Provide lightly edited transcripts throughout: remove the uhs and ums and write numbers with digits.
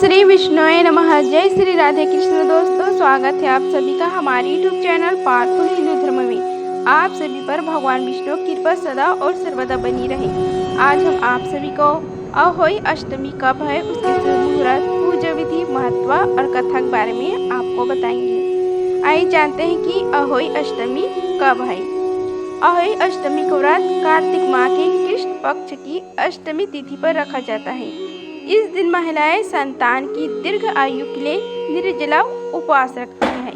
श्री विष्णुए नमः। जय श्री राधे कृष्ण। दोस्तों, स्वागत है आप सभी का हमारे यूट्यूब चैनल पावरफुल हिंदू धर्म में। आप सभी पर भगवान विष्णु की कृपा सदा और सर्वदा बनी रहे। आज हम आप सभी को अहोई अष्टमी कब है, उसके शुभ मुहूर्त, पूजा विधि, महत्व और कथा के बारे में आपको बताएंगे। आइए जानते हैं कि अहोई अष्टमी कब है। अहोई अष्टमी का व्रत कार्तिक माह के कृष्ण पक्ष की अष्टमी तिथि पर रखा जाता है। इस दिन महिलाएं संतान की दीर्घ आयु के लिए निर्जला उपवास रखती हैं।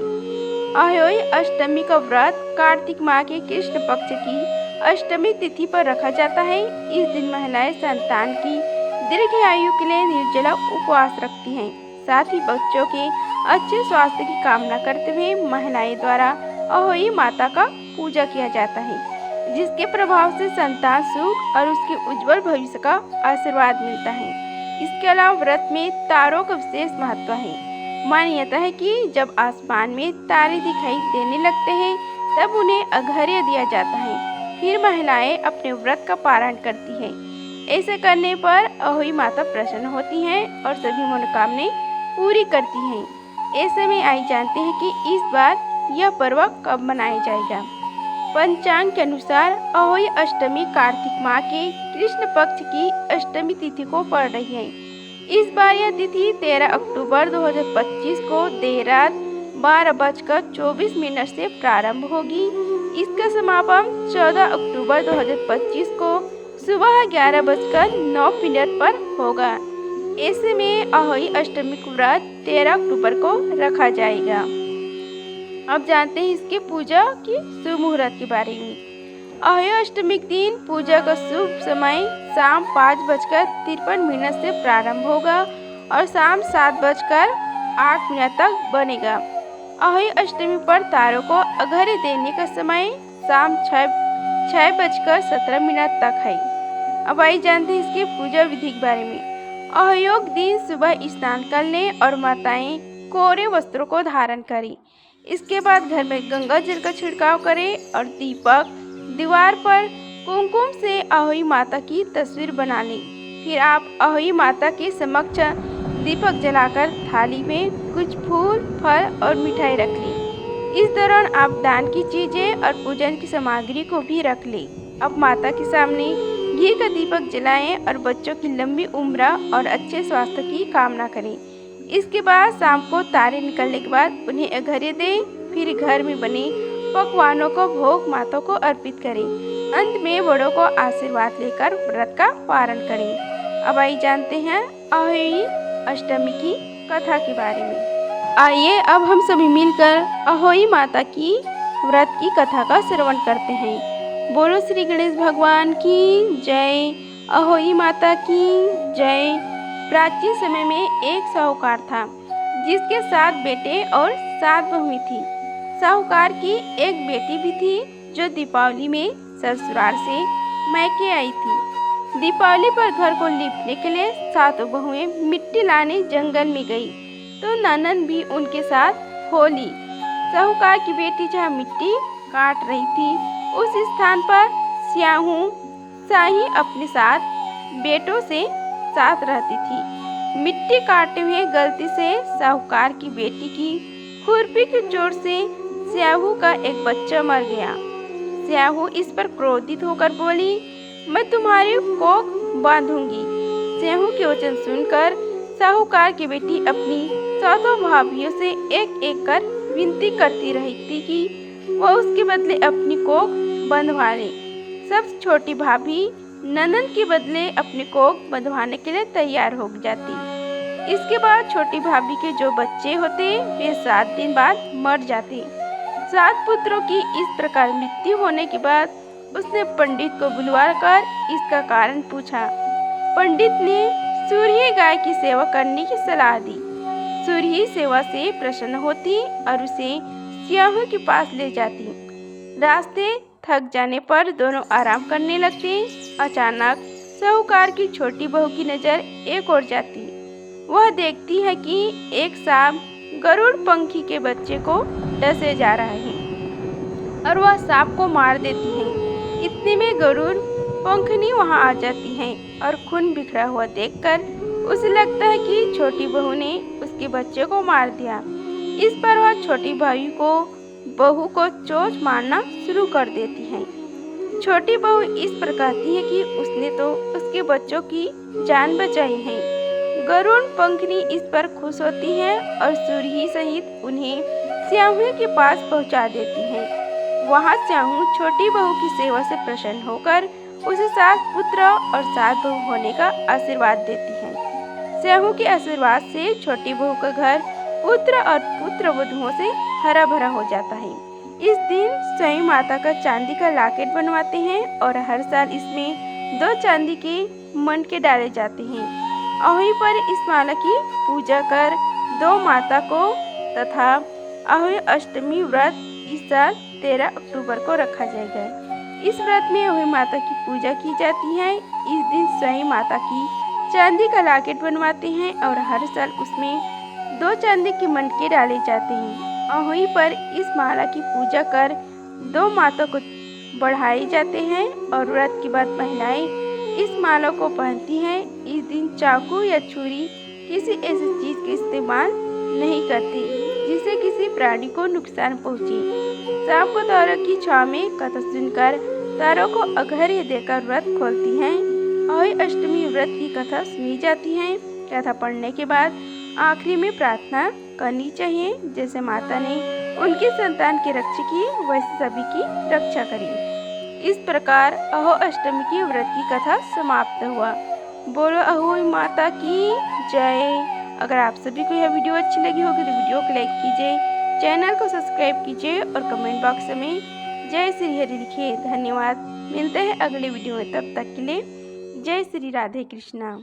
अहोई अष्टमी का व्रत कार्तिक माह के कृष्ण पक्ष की अष्टमी तिथि पर रखा जाता है। इस दिन महिलाएं संतान की दीर्घ आयु के लिए निर्जला उपवास रखती हैं। साथ ही बच्चों के अच्छे स्वास्थ्य की कामना करते हुए महिलाएं द्वारा अहोई माता का पूजा किया जाता है, जिसके प्रभाव से संतान सुख और उसके उज्जवल भविष्य का आशीर्वाद मिलता है। इसके अलावा व्रत में तारों का विशेष महत्व है। मान्यता है कि जब आसमान में तारे दिखाई देने लगते हैं तब उन्हें अर्घ्य दिया जाता है। फिर महिलाएं अपने व्रत का पारण करती हैं। ऐसे करने पर अहोई माता प्रसन्न होती हैं और सभी मनोकामनाएं पूरी करती हैं। ऐसे में आई जानते हैं कि इस बार यह पर्व कब मनाया जाएगा। पंचांग के अनुसार अहोई अष्टमी कार्तिक माह के कृष्ण पक्ष की अष्टमी तिथि को पड़ रही है। इस बार यह तिथि 13 अक्टूबर 2025 को देर रात 12:24 से प्रारंभ होगी। इसका समापन 14 अक्टूबर 2025 को सुबह 11:09 पर होगा। ऐसे में अहोई अष्टमी का व्रत 13 अक्टूबर को रखा जाएगा। अब जानते हैं इसके पूजा की शुभ मुहूर्त के बारे में। अहोई अष्टमी के दिन पूजा का शुभ समय शाम 5:53 से प्रारंभ होगा और शाम 7:08 तक बनेगा। अहोई अष्टमी पर तारों को अर्घ्य देने का समय शाम 6:17 तक है। अब आइए जानते हैं इसके पूजा विधि के बारे में। अहोई दिन सुबह स्नान कर लें और माताएं कोरे वस्त्रों को धारण करें। इसके बाद घर में गंगा जल का छिड़काव करें और दीपक दीवार पर कुमकुम से अहोई माता की तस्वीर बना लें। फिर आप अहोई माता के समक्ष दीपक जलाकर थाली में कुछ फूल, फल और मिठाई रख लें। इस दौरान आप दान की चीजें और पूजन की सामग्री को भी रख लें। अब माता के सामने घी का दीपक जलाएं और बच्चों की लंबी उम्र और अच्छे स्वास्थ्य की कामना करें। इसके बाद शाम को तारे निकलने के बाद उन्हें अर्घ्य दें। फिर घर में बने पकवानों को भोग माता को अर्पित करें। अंत में बड़ों को आशीर्वाद लेकर व्रत का पारण करें। अब आइए जानते हैं अहोई अष्टमी की कथा के बारे में। आइए अब हम सभी मिलकर अहोई माता की व्रत की कथा का श्रवण करते हैं। बोलो श्री गणेश भगवान की जय। अहोई माता की जय। प्राचीन समय में एक साहूकार था जिसके 7 बेटे और 7 बहुएं थी। साहूकार की एक बेटी भी थी जो दीपावली में ससुराल से मैके आई थी। दीपावली पर घर को लीपने के लिए 7 बहुएं मिट्टी लाने जंगल में गई तो ननद भी उनके साथ हो ली। साहूकार की बेटी जहाँ मिट्टी काट रही थी उस स्थान पर स्याहू शाही अपने 7 बेटों से साथ रहती थी। मिट्टी काटते हुए गलती से साहूकार की बेटी की खुरपी की चोट से स्याहू का एक बच्चा मर गया। स्याहू इस पर क्रोधित होकर बोली, मैं तुम्हारी कोख बांधूंगी। स्याहू के वचन सुनकर साहूकार की बेटी अपनी 7 भाभियों से एक एक कर विनती करती रही थी कि वह उसके बदले अपनी कोख बंधवा ले। सबसे छोटी भाभी ननद के बदले अपनी कोख बंधवाने के लिए तैयार हो जाती। इसके बाद छोटी भाभी के जो बच्चे होते वे 7 दिन बाद मर जाते। 7 पुत्रों की इस प्रकार मृत्यु होने के बाद उसने पंडित को बुलवाकर इसका कारण पूछा। पंडित ने सूर्य गाय की सेवा करने की सलाह दी। सूर्य सेवा से प्रसन्न होती और उसे स्याहू के पास ले जाती। रास्ते थक जाने पर दोनों आराम करने लगते। अचानक साहूकार की छोटी बहू की नजर एक ओर जाती। वह देखती है कि एक सांप गरुड़ पंखी के बच्चे को डसे जा रहा है और वह सांप को मार देती है। इतने में गरुड़ पंखनी वहां आ जाती है और खून बिखरा हुआ देखकर उसे लगता है कि छोटी बहू ने उसके बच्चे को मार दिया। इस पर वह छोटी बहू को चोंच मारना शुरू कर देती है। छोटी बहू इस पर कहती है कि उसने तो उसके बच्चों की जान बचाई है। गरुड़ पंखनी इस पर खुश होती है और सुरही सहित उन्हें स्याहू के पास पहुंचा देती है। वहां स्याहू छोटी बहू की सेवा से प्रसन्न होकर उसे 7 पुत्र और 7 बहू होने का आशीर्वाद देती है। स्याहू के आशीर्वाद से छोटी बहू का घर पुत्र और पुत्र वधुओं से हरा भरा हो जाता है। इस दिन स्वयं माता का चांदी का लॉकेट बनवाते हैं और हर साल इसमें 2 चांदी के मणके डाले जाते हैं। अहोई पर इस माला की पूजा कर 2 माता को तथा अहोई अष्टमी व्रत इस साल 13 अक्टूबर को रखा जाएगा। इस व्रत में अहोई माता की पूजा की जाती है। इस दिन स्वयं माता की चांदी का लॉकेट बनवाते हैं और हर साल उसमें 2 चांदी के मणके डाले जाते हैं। अहोई पर इस माला की पूजा कर 2 माता को बढ़ाए जाते हैं और व्रत के बाद महिलाएं इस माला को पहनती हैं। इस दिन चाकू या छुरी किसी ऐसी चीज का इस्तेमाल नहीं करती जिससे किसी प्राणी को नुकसान पहुंचे। शाम को तारों की छाव में कथा सुनकर तारों को अर्घ्य देकर व्रत खोलती हैं। अहोई अष्टमी व्रत की कथा सुनी जाती है। कथा पढ़ने के बाद आखिरी में प्रार्थना करनी चाहिए, जैसे माता ने उनकी संतान की रक्षा की वैसे सभी की रक्षा करी। इस प्रकार अहो अष्टमी की व्रत की कथा समाप्त हुआ। बोलो अहोई माता की जय। अगर आप सभी को यह वीडियो अच्छी लगी होगी तो वीडियो को लाइक कीजिए, चैनल को सब्सक्राइब कीजिए और कमेंट बॉक्स में जय श्री हरि लिखिए। धन्यवाद। मिलते हैं अगले वीडियो में, तब तक के लिए जय श्री राधे कृष्णा।